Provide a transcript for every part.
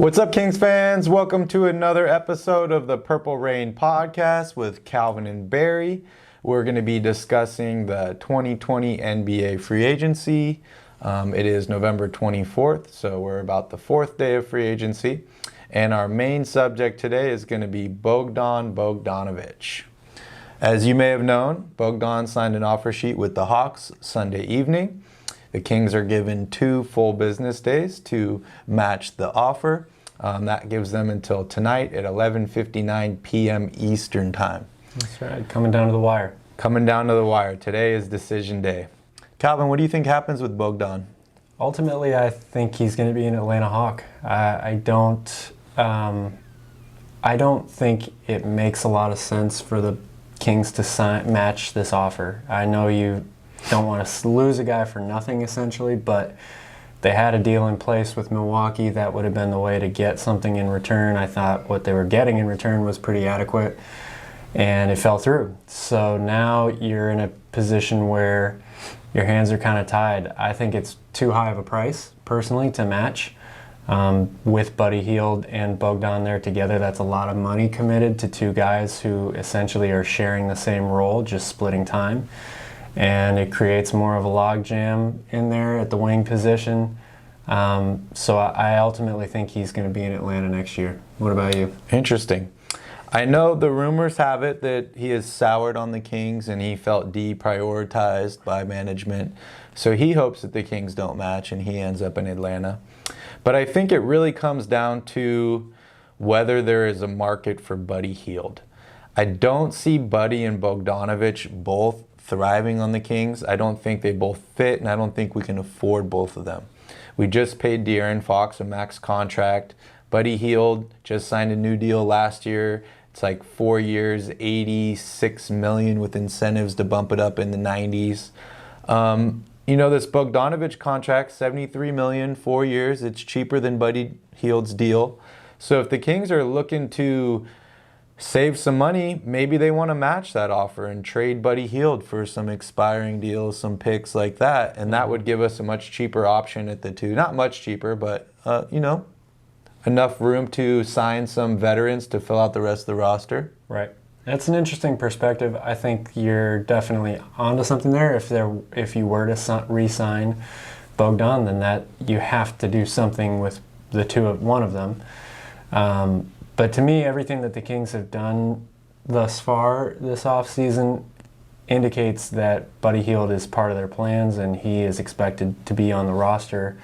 What's up, Kings fans? Welcome to another episode of the Purple Rain podcast with Calvin and Barry. We're going to be discussing the 2020 NBA free agency. It is November 24th, so we're about the fourth day of free agency. And our main subject today is going to be Bogdanovic. As you may have known, Bogdan signed an offer sheet with the Hawks Sunday evening. The Kings are given 2 full business days to match the offer. That gives them until tonight at 11:59 p.m. Eastern Time. That's right, coming down to the wire. Coming down to the wire. Today is decision day. Calvin, what do you think happens with Bogdan? Ultimately, I think he's going to be an Atlanta Hawk. I don't think it makes a lot of sense for the Kings to match this offer. I know you don't want to lose a guy for nothing, essentially, but they had a deal in place with Milwaukee. That would have been the way to get something in return. I thought what they were getting in return was pretty adequate, and it fell through. So now you're in a position where your hands are kind of tied. I think it's too high of a price, personally, to match. With Buddy Hield and Bogdan there together, that's a lot of money committed to 2 guys who essentially are sharing the same role, just splitting time. And it creates more of a logjam in there at the wing position. So I ultimately think he's going to be in Atlanta next year. What about you? Interesting. I know the rumors have it that he is soured on the Kings and he felt deprioritized by management. So he hopes that the Kings don't match and he ends up in Atlanta. But I think it really comes down to whether there is a market for Buddy Hield. I don't see Buddy and Bogdanovic both thriving on the Kings. I don't think they both fit, and I don't think we can afford both of them. We just paid De'Aaron Fox a max contract. Buddy Hield just signed a new deal last year. It's like 4 years, $86 million with incentives to bump it up in the 90s. This Bogdanovic contract, $73 million, 4 years. It's cheaper than Buddy Hield's deal. So if the Kings are looking to save some money, maybe they want to match that offer and trade Buddy Hield for some expiring deals, some picks like that, and that would give us a much cheaper option at the 2. Not much cheaper, but enough room to sign some veterans to fill out the rest of the roster. Right. That's an interesting perspective. I think you're definitely onto something there. If you were to re-sign Bogdan, then that you have to do something with one of them. But to me, everything that the Kings have done thus far this offseason indicates that Buddy Hield is part of their plans, and he is expected to be on the roster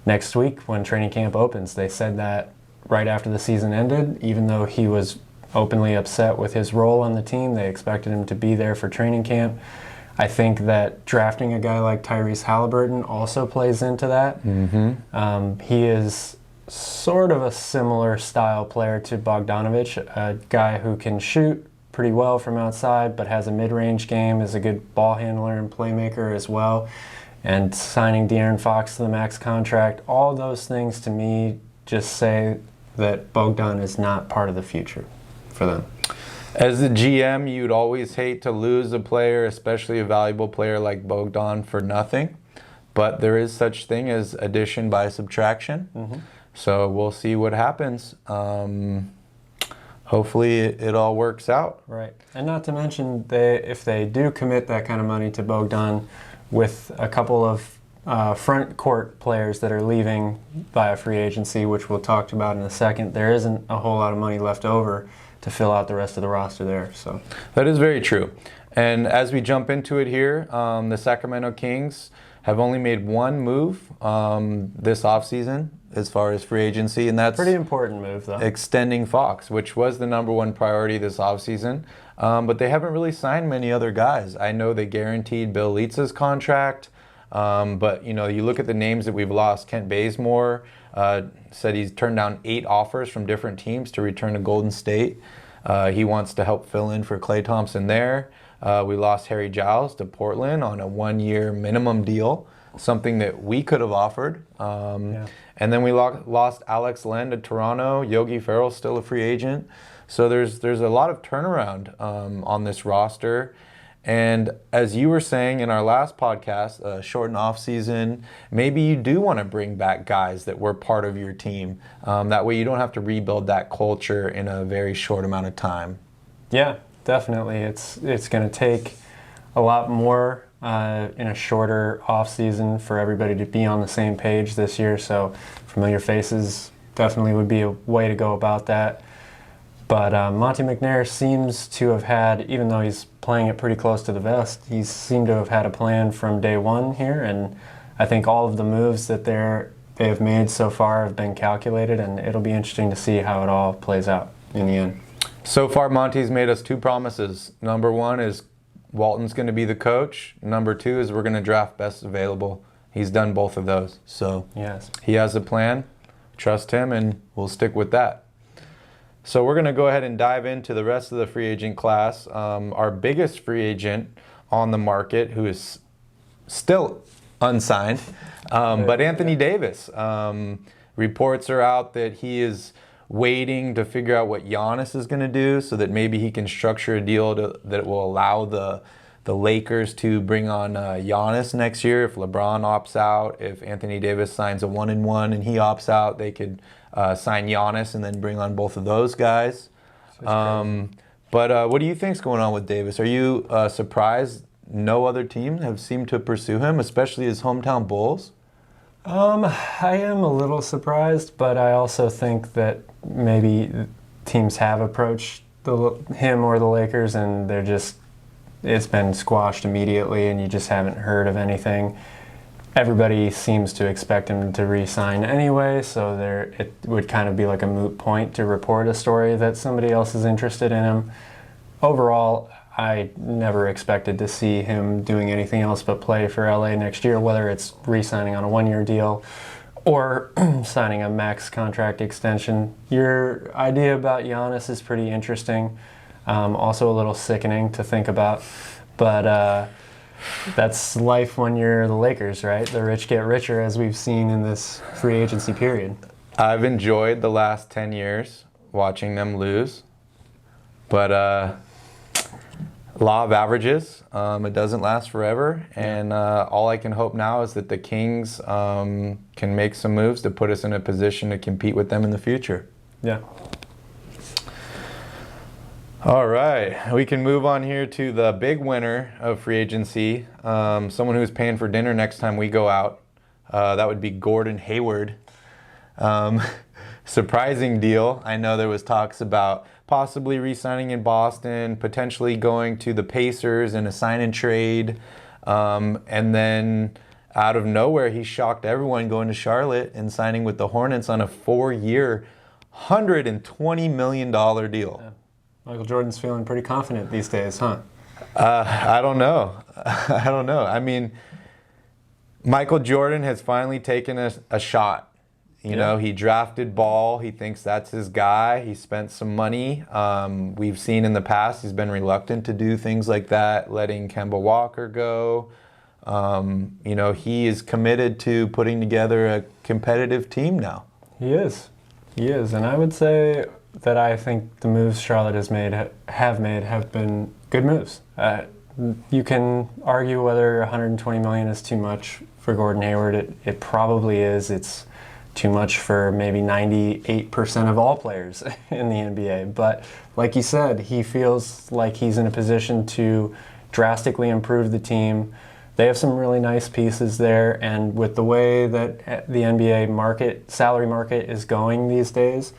next week when training camp opens. They said that right after the season ended. Even though he was openly upset with his role on the team, they expected him to be there for training camp. I think that drafting a guy like Tyrese Halliburton also plays into that. Mm-hmm. He is sort of a similar style player to Bogdanovic, a guy who can shoot pretty well from outside but has a mid-range game, is a good ball handler and playmaker as well. And signing De'Aaron Fox to the max contract, all those things to me just say that Bogdan is not part of the future for them. As the GM, you'd always hate to lose a player, especially a valuable player like Bogdan, for nothing. But there is such thing as addition by subtraction. Mm-hmm. So we'll see what happens. Hopefully it all works out. Right. And not to mention, if they do commit that kind of money to Bogdan with a couple of front court players that are leaving via free agency, which we'll talk about in a second, there isn't a whole lot of money left over to fill out the rest of the roster there. So that is very true. And as we jump into it here, the Sacramento Kings have only made one move this offseason as far as free agency, and that's pretty important move, though. Extending Fox, which was the number 1 priority this offseason. But they haven't really signed many other guys. I know they guaranteed Bill Lietza's contract, but you look at the names that we've lost. Kent Bazemore said he's turned down 8 offers from different teams to return to Golden State. He wants to help fill in for Klay Thompson there. We lost Harry Giles to Portland on a 1-year minimum deal, something that we could have offered. And then we lost Alex Len to Toronto. Yogi Ferrell's still a free agent. So there's a lot of turnaround on this roster. And as you were saying in our last podcast, a shortened off season, maybe you do want to bring back guys that were part of your team. That way you don't have to rebuild that culture in a very short amount of time. Yeah, definitely. It's going to take a lot more in a shorter off season for everybody to be on the same page this year. So familiar faces definitely would be a way to go about that. But Monte McNair seems to have had, even though he's playing it pretty close to the vest, he seemed to have had a plan from day one here. And I think all of the moves that they have made so far have been calculated, and it'll be interesting to see how it all plays out in the end. So far, Monty's made us 2 promises. Number 1 is Walton's going to be the coach. Number 2 is we're going to draft best available. He's done both of those. So yes, he has a plan. Trust him, and we'll stick with that. So we're going to go ahead and dive into the rest of the free agent class. Our biggest free agent on the market, who is still unsigned, but Anthony Davis. Reports are out that he is waiting to figure out what Giannis is going to do so that maybe he can structure a deal that will allow the Lakers to bring on Giannis next year. If LeBron opts out, if Anthony Davis signs a 1-and-1 and he opts out, they could sign Giannis and then bring on both of those guys. But what do you think's going on with Davis? Are you surprised no other team have seemed to pursue him, especially his hometown Bulls? I am a little surprised, but I also think that maybe teams have approached him or the Lakers, and it's been squashed immediately, and you just haven't heard of anything. Everybody seems to expect him to re-sign anyway, so it would kind of be like a moot point to report a story that somebody else is interested in him. Overall, I never expected to see him doing anything else but play for LA next year, whether it's re-signing on a 1-year deal or signing a max contract extension. Your idea about Giannis is pretty interesting, also a little sickening to think about, but that's life when you're the Lakers, right? The rich get richer, as we've seen in this free agency period. I've enjoyed the last 10 years watching them lose, but law of averages, it doesn't last forever, and all I can hope now is that the Kings can make some moves to put us in a position to compete with them in the future. Yeah. All right, we can move on here to the big winner of free agency, someone who's paying for dinner next time we go out. That would be Gordon Hayward. Surprising deal. I know there was talks about possibly re-signing in Boston, potentially going to the Pacers in a sign-and-trade, and then out of nowhere, he shocked everyone going to Charlotte and signing with the Hornets on a 4-year, $120 million deal. Yeah. Michael Jordan's feeling pretty confident these days, huh? I don't know. I don't know. I mean, Michael Jordan has finally taken a shot. You know, he drafted Ball. He thinks that's his guy. He spent some money. We've seen in the past he's been reluctant to do things like that, letting Kemba Walker go. You know, he is committed to putting together a competitive team now. He is. He is. And I would say that I think the moves Charlotte have been good moves. You can argue whether $120 million is too much for Gordon Hayward. It probably is. It's too much for maybe 98% of all players in the NBA. But like you said, he feels like he's in a position to drastically improve the team. They have some really nice pieces there, and with the way that the NBA salary market is going these days,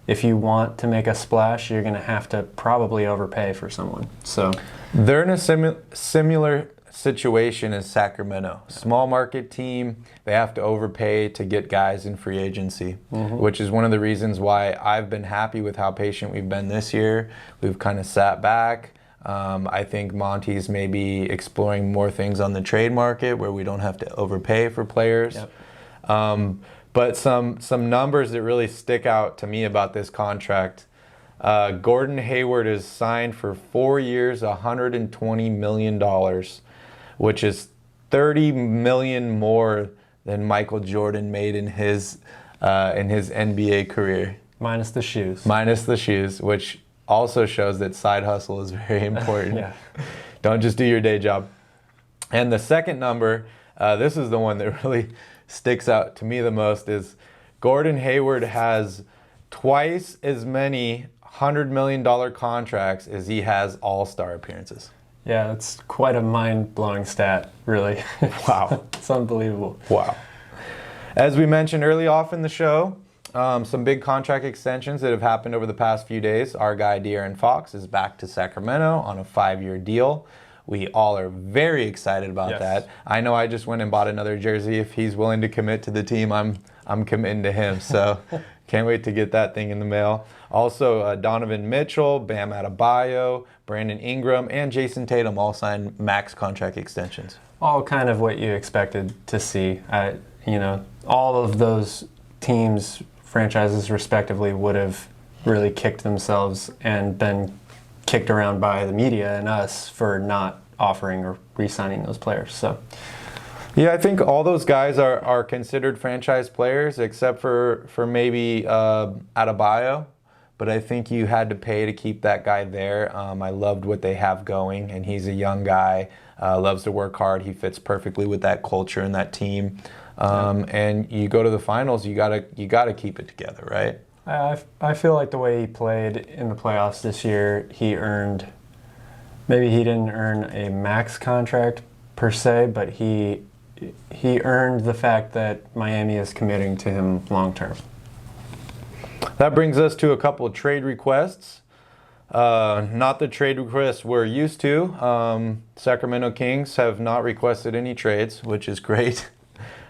if you want to make a splash, you're going to have to probably overpay for someone. So they're in a similar situation as Sacramento. Small market team, they have to overpay to get guys in free agency, which is one of the reasons why I've been happy with how patient we've been this year. We've kind of sat back. I think Monty's maybe exploring more things on the trade market where we don't have to overpay for players. Yep. But some numbers that really stick out to me about this contract. Gordon Hayward is signed for 4 years, $120 million, which is $30 million more than Michael Jordan made in his NBA career. Minus the shoes. Minus the shoes, which also shows that side hustle is very important. Yeah. Don't just do your day job. And the second number, this is the one that really sticks out to me the most, is Gordon Hayward has twice as many $100 million contracts as he has all-star appearances. Yeah, it's quite a mind-blowing stat, really. Wow. It's unbelievable. Wow. As we mentioned early off in the show, some big contract extensions that have happened over the past few days. Our guy De'Aaron Fox is back to Sacramento on a 5-year deal. We all are very excited about that. I know I just went and bought another jersey. If he's willing to commit to the team, I'm committing to him. So can't wait to get that thing in the mail. Also, Donovan Mitchell, Bam Adebayo, Brandon Ingram, and Jason Tatum all signed max contract extensions. All kind of what you expected to see. All of those teams, franchises respectively, would have really kicked themselves and been kicked around by the media and us for not offering or re-signing those players. So, yeah, I think all those guys are considered franchise players, except for maybe Adebayo. But I think you had to pay to keep that guy there. I loved what they have going, and he's a young guy, loves to work hard. He fits perfectly with that culture and that team. And you go to the finals, you gotta keep it together, right? I feel like the way he played in the playoffs this year, maybe he didn't earn a max contract per se, but he earned the fact that Miami is committing to him long term. That brings us to a couple of trade requests. Not the trade requests we're used to. Sacramento Kings have not requested any trades, which is great.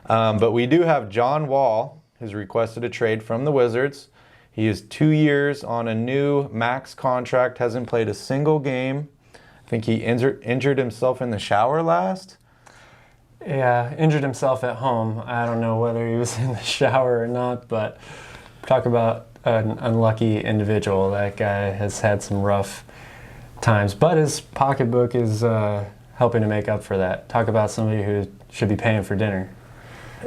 But we do have John Wall, who's requested a trade from the Wizards. He is 2 years on a new max contract, hasn't played a single game. I think he injured himself in the shower last. Yeah, injured himself at home. I don't know whether he was in the shower or not, but talk about an unlucky individual. That guy has had some rough times, but his pocketbook is helping to make up for that. Talk about somebody who should be paying for dinner.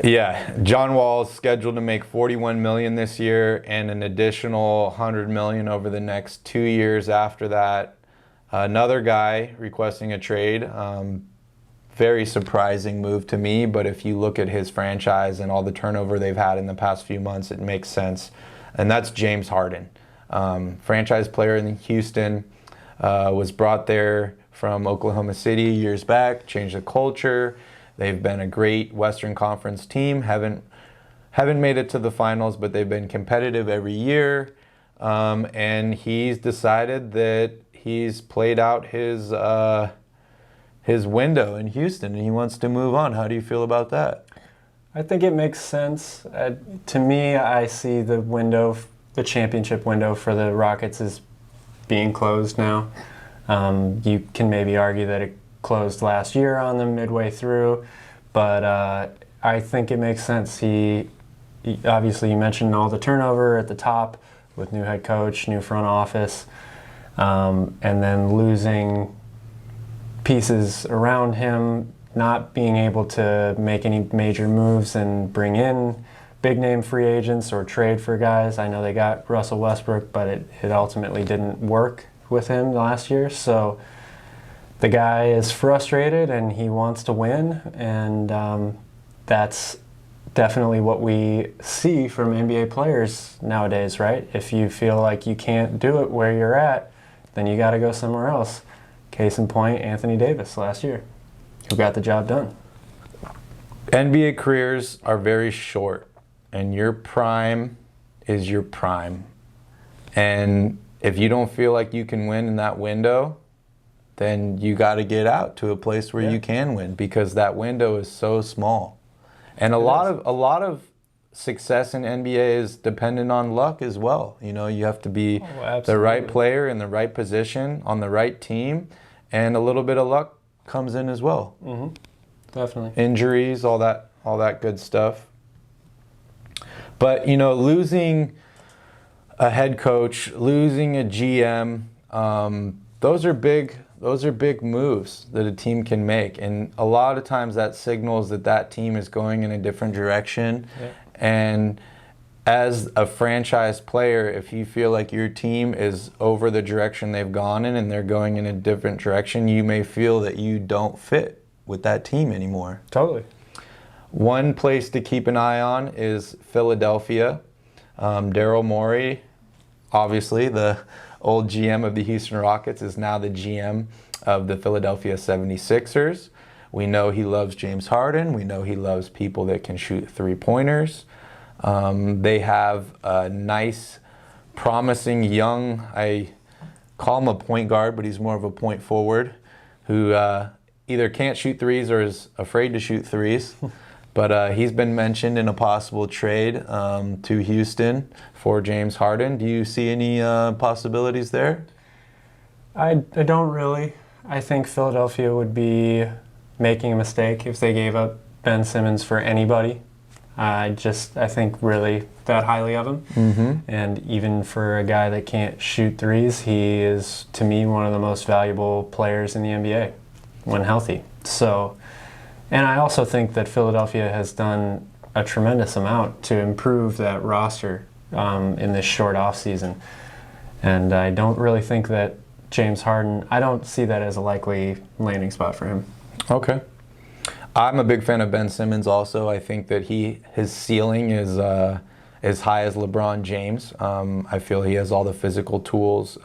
Yeah, John Wall is scheduled to make $41 million this year and an additional $100 million over the next 2 years after that. Another guy requesting a trade. Very surprising move to me, but if you look at his franchise and all the turnover they've had in the past few months, it makes sense. And that's James Harden. Franchise player in Houston, was brought there from Oklahoma City years back, changed the culture. They've been a great Western Conference team. Haven't made it to the finals, but they've been competitive every year. And he's decided that he's played out his window in Houston, and he wants to move on. How do you feel about that? I think it makes sense. To me, I see the championship window for the Rockets is being closed now. You can maybe argue that it closed last year on them midway through, but I think it makes sense. He obviously, you mentioned all the turnover at the top with new head coach, new front office, and then losing pieces around him, not being able to make any major moves and bring in big name free agents or trade for guys. I know they got Russell Westbrook, but it ultimately didn't work with him last year. So the guy is frustrated and he wants to win, and that's definitely what we see from NBA players nowadays, right? If you feel like you can't do it where you're at, then you got to go somewhere else. Case in point, Anthony Davis last year, who got the job done. NBA careers are very short, and your prime is your prime. And if you don't feel like you can win in that window, then you got to get out to a place where you can win, because that window is so small. And a lot of success in NBA is dependent on luck as well. You know, you have to be the right player in the right position on the right team, and a little bit of luck comes in as well. Mm-hmm. Definitely. Injuries, all that good stuff. But you know, losing a head coach, losing a GM, those are big moves that a team can make, and a lot of times that signals that team is going in a different direction. Yeah. And as a franchise player, if you feel like your team is over the direction they've gone in and they're going in a different direction, you may feel that you don't fit with that team anymore. Totally. One place to keep an eye on is Philadelphia. Daryl Morey, obviously the old GM of the Houston Rockets, is now the GM of the Philadelphia 76ers. We know he loves James Harden. We know he loves people that can shoot three-pointers. They have a nice, promising young, I call him a point guard, but he's more of a point forward, who either can't shoot threes or is afraid to shoot threes. But he's been mentioned in a possible trade to Houston for James Harden. Do you see any possibilities there? I don't really. I think Philadelphia would be making a mistake if they gave up Ben Simmons for anybody. I think really that highly of him. Mm-hmm. And even for a guy that can't shoot threes, he is, to me, one of the most valuable players in the NBA when healthy. So, and I also think that Philadelphia has done a tremendous amount to improve that roster in this short offseason. And I don't really think that James Harden, I don't see that as a likely landing spot for him. Okay. I'm a big fan of Ben Simmons also. I think that his ceiling is as high as LeBron James. I feel he has all the physical tools.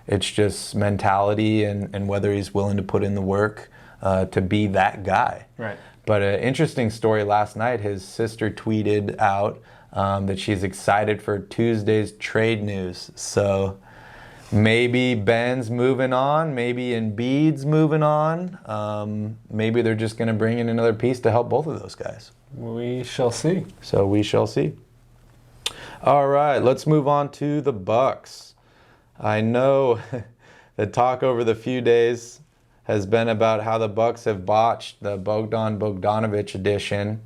It's just mentality and whether he's willing to put in the work to be that guy. Right. But an interesting story last night, his sister tweeted out that she's excited for Tuesday's trade news. So maybe Ben's moving on, maybe Embiid's moving on. Maybe they're just going to bring in another piece to help both of those guys. We shall see. So we shall see. All right, let's move on to the Bucks. I know the talk over the few days has been about how the Bucks have botched the Bogdanovic edition.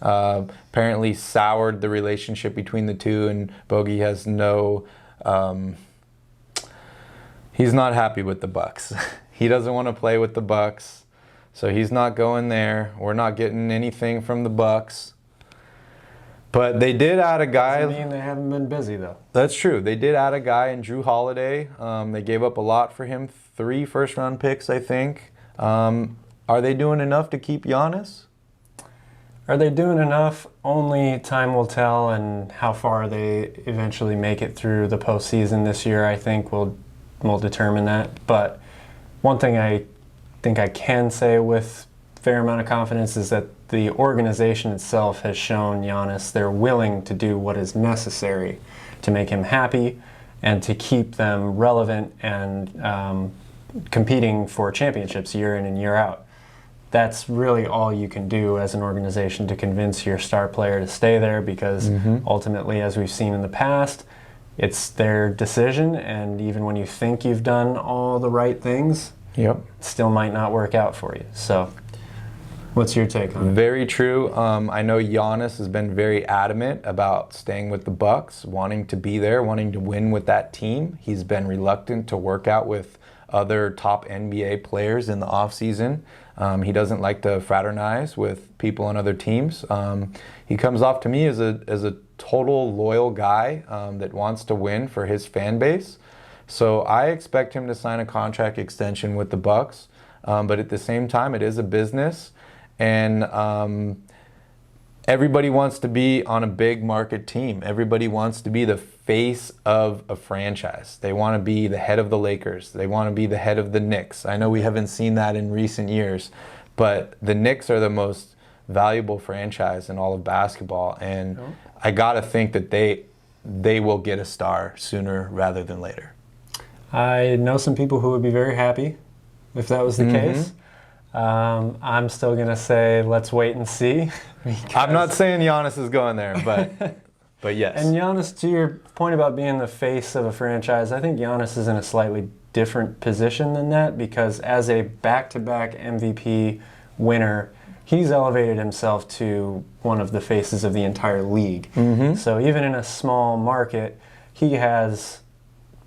Apparently soured the relationship between the two, and Bogey has no... he's not happy with the Bucks. He doesn't want to play with the Bucks, so he's not going there. We're not getting anything from the Bucks. But they did add a guy. Doesn't mean they haven't been busy, though. That's true. They did add a guy in Drew Holiday. They gave up a lot for him, 3 first-round picks, I think. Are they doing enough to keep Giannis? Are they doing enough? Only time will tell, and how far they eventually make it through the postseason this year, I think, will determine that. But one thing I think I can say with a fair amount of confidence is that the organization itself has shown Giannis they're willing to do what is necessary to make him happy and to keep them relevant and competing for championships year in and year out. That's really all you can do as an organization to convince your star player to stay there, because ultimately, as we've seen in the past, it's their decision, and even when you think you've done all the right things, it still might not work out for you. So what's your take on it? Very true. I know Giannis has been very adamant about staying with the Bucks, wanting to be there, wanting to win with that team. He's been reluctant to work out with other top NBA players in the offseason. He doesn't like to fraternize with people on other teams. He comes off to me as a total loyal guy that wants to win for his fan base. So I expect him to sign a contract extension with the Bucks. But at the same time, it is a business. And everybody wants to be on a big market team. Everybody wants to be the face of a franchise. They want to be the head of the Lakers. They want to be the head of the Knicks. I know we haven't seen that in recent years, but the Knicks are the most valuable franchise in all of basketball. And I got to think that they will get a star sooner rather than later. I know some people who would be very happy if that was the case. I'm still going to say let's wait and see. I'm not saying Giannis is going there, but yes. And Giannis, to your point about being the face of a franchise, I think Giannis is in a slightly different position than that, because as a back-to-back MVP winner, he's elevated himself to one of the faces of the entire league. So even in a small market, he has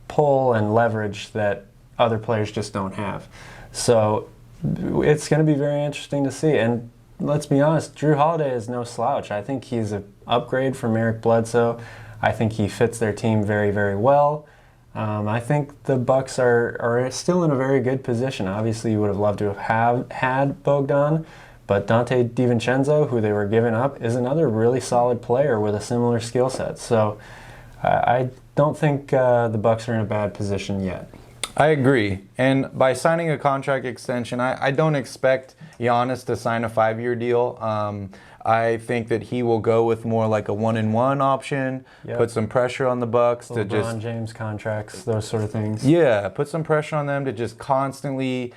pull and leverage that other players just don't have. So it's going to be very interesting to see. And let's be honest, Drew Holiday is no slouch. I think he's an upgrade from Eric Bledsoe. I think he fits their team very, very well. I think the Bucks are still in a very good position. Obviously, you would have loved to have had Bogdan, but Dante DiVincenzo, who they were giving up, is another really solid player with a similar skill set. So I don't think the Bucks are in a bad position yet. I agree. And by signing a contract extension, I don't expect Giannis to sign a 5-year deal. I think that he will go with more like a 1-and-1 option, put some pressure on the Bucks to just LeBron James contracts, those sort of things. Yeah, put some pressure on them to just constantly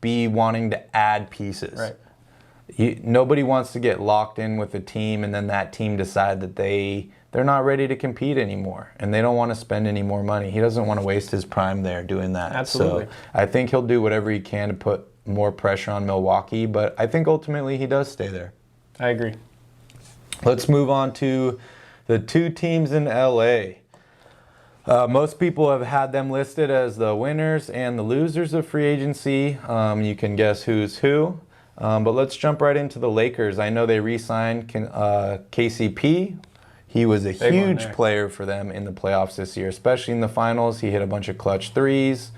be wanting to add pieces. Right. Nobody wants to get locked in with a team and then that team decide that they're not ready to compete anymore and they don't want to spend any more money. He doesn't want to waste his prime there doing that. Absolutely. So I think he'll do whatever he can to put more pressure on Milwaukee, but I think ultimately he does stay there. I agree. Let's move on to the 2 teams in LA. Most people have had them listed as the winners and the losers of free agency. You can guess who's who. But let's jump right into the Lakers. I know they re-signed KCP. He was a huge player for them in the playoffs this year, especially in the finals. He hit a bunch of clutch threes.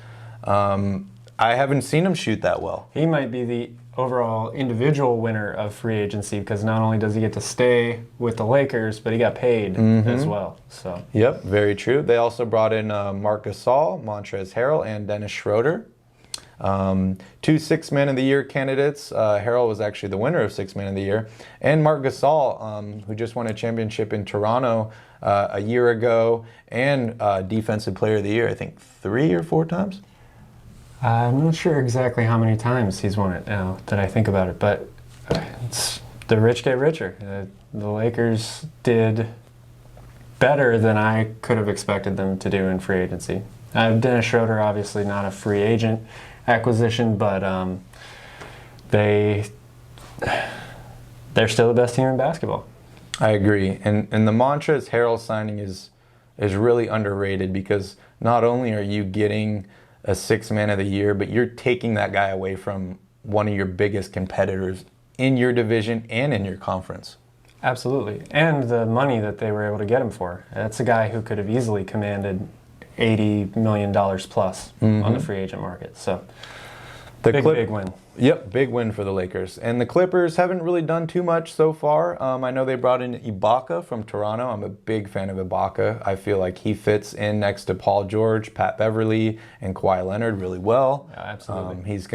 I haven't seen him shoot that well. He might be the overall individual winner of free agency because not only does he get to stay with the Lakers, but he got paid as well. So Yep, very true. They also brought in Marc Gasol, Montrezl Harrell, and Dennis Schroeder. 2 Sixth Man of the Year candidates. Harrell was actually the winner of Sixth Man of the Year. And Marc Gasol, who just won a championship in Toronto a year ago, and Defensive Player of the Year, I think 3 or 4 times. I'm not sure exactly how many times he's won it now that I think about it, but it's the rich get richer. The Lakers did better than I could have expected them to do in free agency. Dennis Schroeder, obviously not a free agent acquisition, but they're still the best team in basketball. I agree. And the Montrezl Harrell signing is really underrated because not only are you getting a Sixth Man of the Year, but you're taking that guy away from one of your biggest competitors in your division and in your conference. Absolutely. And the money that they were able to get him for. That's a guy who could have easily commanded $80 million plus on the free agent market. So big win. Yep, big win for the Lakers. And the Clippers haven't really done too much so far. I know they brought in Ibaka from Toronto. I'm a big fan of Ibaka. I feel like he fits in next to Paul George, Pat Beverly, and Kawhi Leonard really well. Yeah, absolutely. He's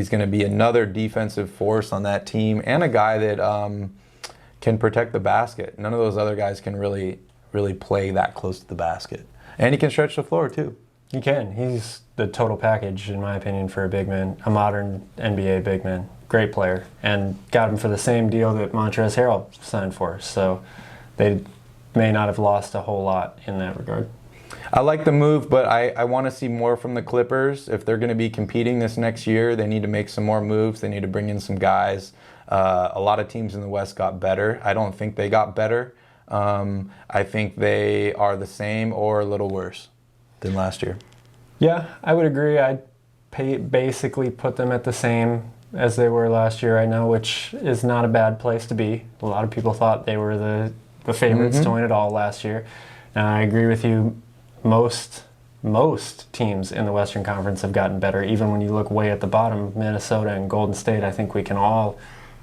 gonna be another defensive force on that team and a guy that can protect the basket. None of those other guys can really play that close to the basket. And he can stretch the floor too. He can. He's the total package, in my opinion, for a big man, a modern NBA big man. Great player. And got him for the same deal that Montrezl Harrell signed for. So they may not have lost a whole lot in that regard. I like the move, but I want to see more from the Clippers. If they're going to be competing this next year, they need to make some more moves. They need to bring in some guys. A lot of teams in the West got better. I don't think they got better. I think they are the same or a little worse than last year. Yeah, I would agree. I'd basically put them at the same as they were last year right now, which is not a bad place to be. A lot of people thought they were the favorites to win it all last year. And I agree with you. Most teams in the Western Conference have gotten better. Even when you look way at the bottom, Minnesota and Golden State, I think we can all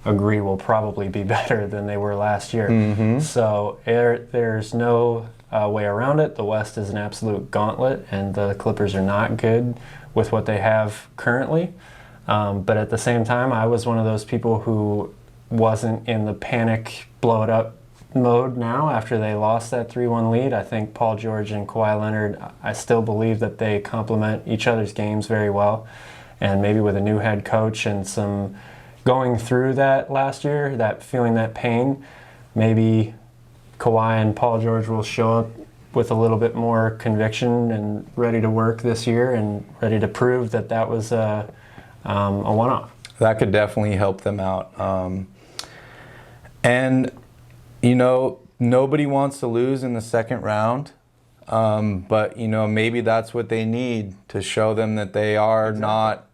agree will probably be better than they were last year. So there's no way around it. The West is an absolute gauntlet, and the Clippers are not good with what they have currently. But at the same time, I was one of those people who wasn't in the panic, blow it up mode now after they lost that 3-1 lead. I think Paul George and Kawhi Leonard, I still believe that they complement each other's games very well. And maybe with a new head coach and some going through that last year, that feeling that pain, maybe Kawhi and Paul George will show up with a little bit more conviction and ready to work this year and ready to prove that that was a one-off. That could definitely help them out. And, you know, nobody wants to lose in the second round. But, you know, maybe that's what they need to show them that they are not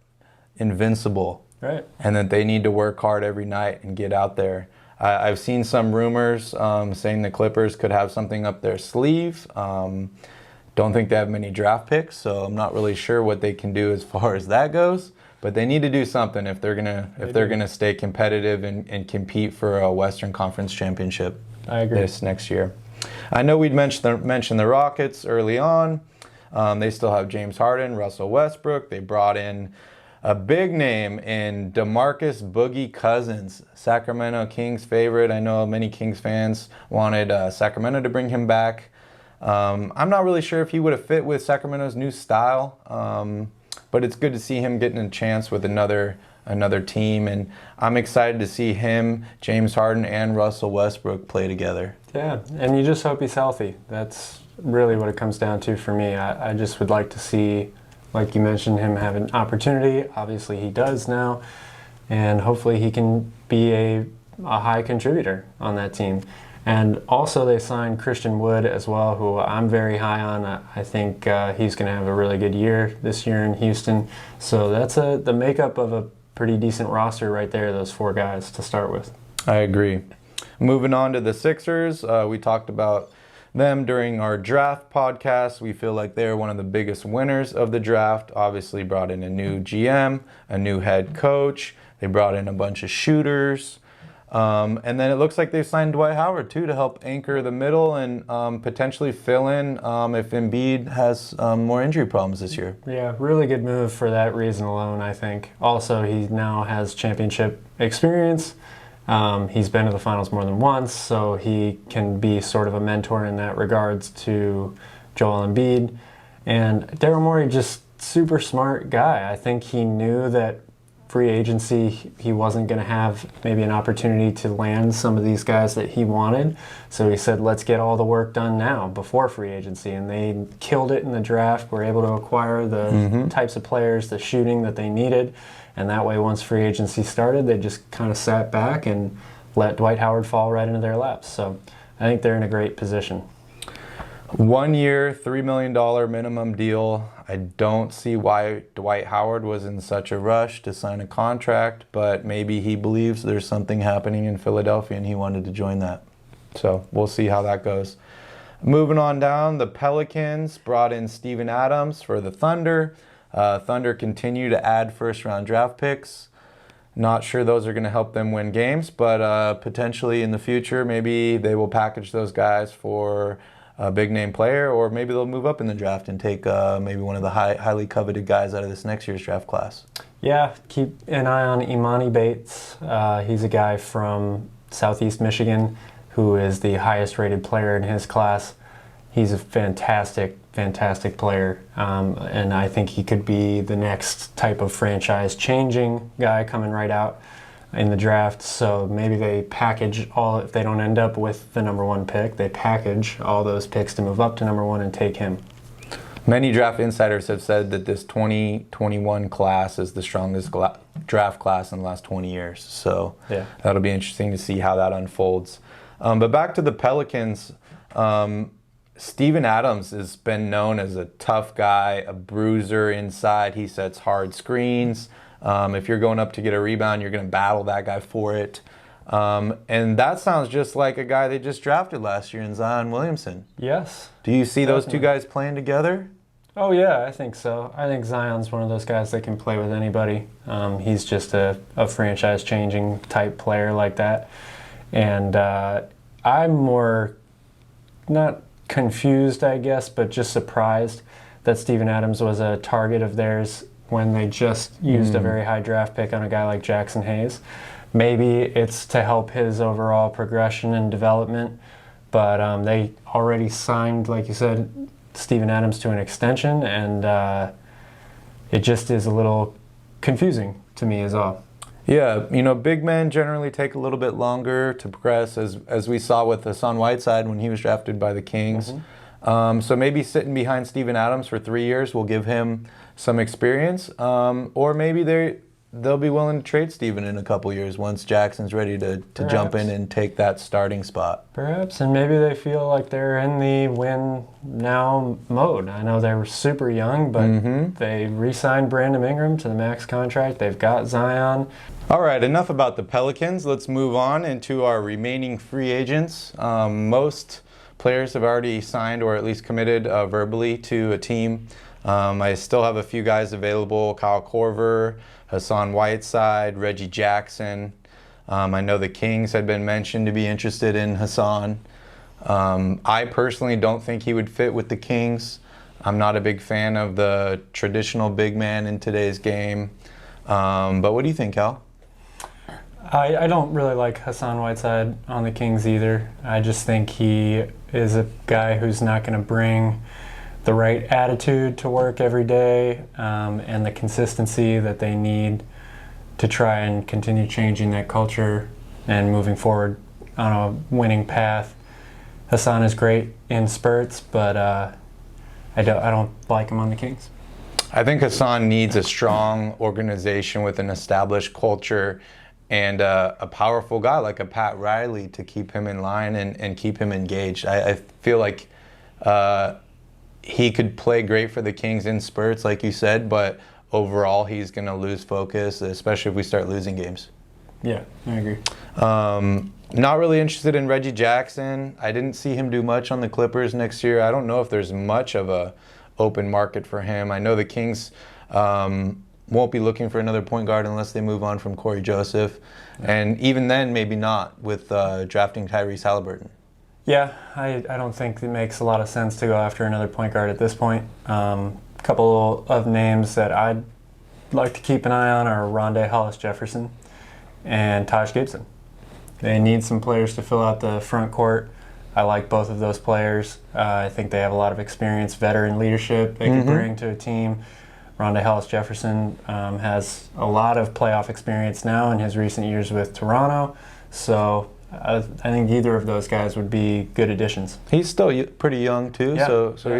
invincible. Right. and that they need to work hard every night and get out there. I've seen some rumors saying the Clippers could have something up their sleeve. Don't think they have many draft picks, so I'm not really sure what they can do as far as that goes. But they need to do something if they're gonna stay competitive and compete for a Western Conference championship. I agree. This next year. I know we'd mentioned the Rockets early on. They still have James Harden, Russell Westbrook. They brought in a big name in DeMarcus Boogie Cousins, Sacramento Kings favorite. I know many Kings fans wanted Sacramento to bring him back. I'm not really sure if he would have fit with Sacramento's new style, but it's good to see him getting a chance with another team, and I'm excited to see him, James Harden, and Russell Westbrook play together. Yeah, and you just hope he's healthy. That's really what it comes down to for me. I just would like to see, like you mentioned, him have an opportunity. Obviously he does now, and hopefully he can be a high contributor on that team. And also they signed Christian Wood as well, who I'm very high on. I think he's going to have a really good year this year in Houston. So that's the makeup of a pretty decent roster right there, those 4 guys to start with. I agree. Moving on to the Sixers, we talked about them during our draft podcast. We feel like they're one of the biggest winners of the draft. Obviously brought in a new GM, a new head coach. They brought in a bunch of shooters. And then it looks like they've signed Dwight Howard too to help anchor the middle and potentially fill in if Embiid has more injury problems this year. Yeah, really good move for that reason alone, I think. Also, he now has championship experience. He's been to the finals more than once, so he can be sort of a mentor in that regards to Joel Embiid. And Daryl Morey, just super smart guy. I think he knew that free agency, he wasn't going to have maybe an opportunity to land some of these guys that he wanted. So he said, let's get all the work done now before free agency. And they killed it in the draft, were able to acquire the types of players, the shooting that they needed. And that way, once free agency started, they just kind of sat back and let Dwight Howard fall right into their laps. So I think they're in a great position. 1 year, $3 million minimum deal. I don't see why Dwight Howard was in such a rush to sign a contract, but maybe he believes there's something happening in Philadelphia and he wanted to join that. So we'll see how that goes. Moving on down, the Pelicans brought in Steven Adams for the Thunder. Thunder continue to add first-round draft picks. Not sure those are going to help them win games, but potentially in the future, maybe they will package those guys for a big-name player, or maybe they'll move up in the draft and take maybe one of the highly coveted guys out of this next year's draft class. Yeah, keep an eye on Imani Bates. He's a guy from Southeast Michigan who is the highest-rated player in his class. He's a fantastic player, and I think he could be the next type of franchise-changing guy coming right out in the draft. So maybe they package all, if they don't end up with the number 1 pick, they package all those picks to move up to number 1 and take him. Many draft insiders have said that this 2021 class is the strongest draft class in the last 20 years. So yeah, that'll be interesting to see how that unfolds. But back to the Pelicans, Steven Adams has been known as a tough guy, a bruiser inside. He sets hard screens. If you're going up to get a rebound, you're going to battle that guy for it. And that sounds just like a guy they just drafted last year in Zion Williamson. Yes. Do you see those two guys playing together? Oh, yeah, I think so. I think Zion's one of those guys that can play with anybody. He's just a franchise-changing type player like that. And I'm more, not confused, I guess, but just surprised that Steven Adams was a target of theirs when they just used a very high draft pick on a guy like Jackson Hayes. Maybe it's to help his overall progression and development, but they already signed, like you said, Steven Adams to an extension, and it just is a little confusing to me as well. Yeah, big men generally take a little bit longer to progress, as we saw with Hassan Whiteside when he was drafted by the Kings. So maybe sitting behind Steven Adams for 3 years will give him some experience, or maybe they'll be willing to trade Steven in a couple years once Jackson's ready to jump in and take that starting spot. Perhaps, and maybe they feel like they're in the win now mode. I know they were super young, but they re-signed Brandon Ingram to the max contract. They've got Zion. All right, enough about the Pelicans. Let's move on into our remaining free agents. Most players have already signed or at least committed verbally to a team. I still have a few guys available: Kyle Korver, Hassan Whiteside, Reggie Jackson. I know the Kings had been mentioned to be interested in Hassan. I personally don't think he would fit with the Kings. I'm not a big fan of the traditional big man in today's game. But what do you think, Cal? I don't really like Hassan Whiteside on the Kings either. I just think he is a guy who's not going to bring the right attitude to work every day, and the consistency that they need to try and continue changing that culture and moving forward on a winning path. Hassan is great in spurts, but I don't like him on the Kings. I think Hassan needs a strong organization with an established culture and a powerful guy like a Pat Riley to keep him in line and keep him engaged. I feel like he could play great for the Kings in spurts, like you said, but overall he's going to lose focus, especially if we start losing games. Yeah, I agree. Not really interested in Reggie Jackson. I didn't see him do much on the Clippers next year. I don't know if there's much of a open market for him. I know the Kings won't be looking for another point guard unless they move on from Corey Joseph. Yeah. And even then, maybe not with drafting Tyrese Halliburton. Yeah, I don't think it makes a lot of sense to go after another point guard at this point. A couple of names that I'd like to keep an eye on are Rondé Hollis-Jefferson and Taj Gibson. They need some players to fill out the front court. I like both of those players. I think they have a lot of experience, veteran leadership they can bring to a team. Rondé Hollis-Jefferson has a lot of playoff experience now in his recent years with Toronto. So I think either of those guys would be good additions. He's still pretty young too, yeah. so yeah.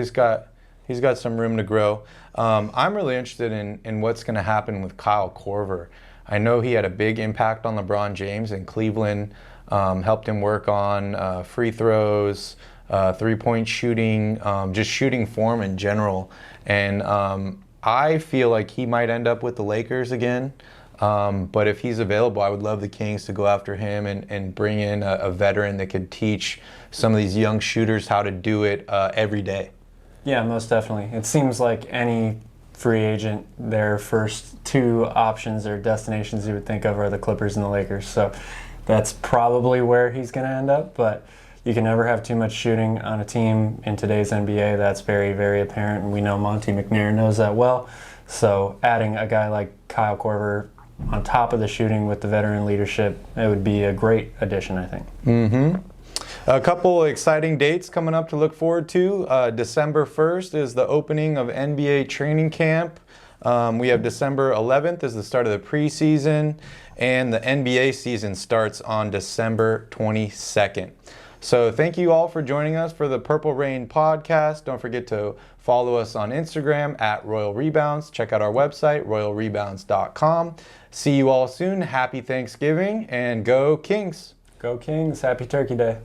he's got some room to grow. I'm really interested in what's going to happen with Kyle Korver. I know he had a big impact on LeBron James in Cleveland, helped him work on free throws, three-point shooting, just shooting form in general. And I feel like he might end up with the Lakers again. But if he's available, I would love the Kings to go after him and bring in a veteran that could teach some of these young shooters how to do it every day. Yeah, most definitely. It seems like any free agent, their first two options or destinations you would think of are the Clippers and the Lakers. So that's probably where he's going to end up. But you can never have too much shooting on a team in today's NBA. That's very, very apparent, and we know Monty McNair knows that well. So adding a guy like Kyle Korver on top of the shooting with the veteran leadership, it would be a great addition, I think. A couple exciting dates coming up to look forward to. December 1st is the opening of NBA training camp. We have December 11th is the start of the preseason, and the NBA season starts on December 22nd. So thank you all for joining us for the Purple Rain podcast. Don't forget to follow us on Instagram at Royal Rebounds. Check out our website, royalrebounds.com. See you all soon. Happy Thanksgiving, and go Kings. Go Kings. Happy Turkey Day.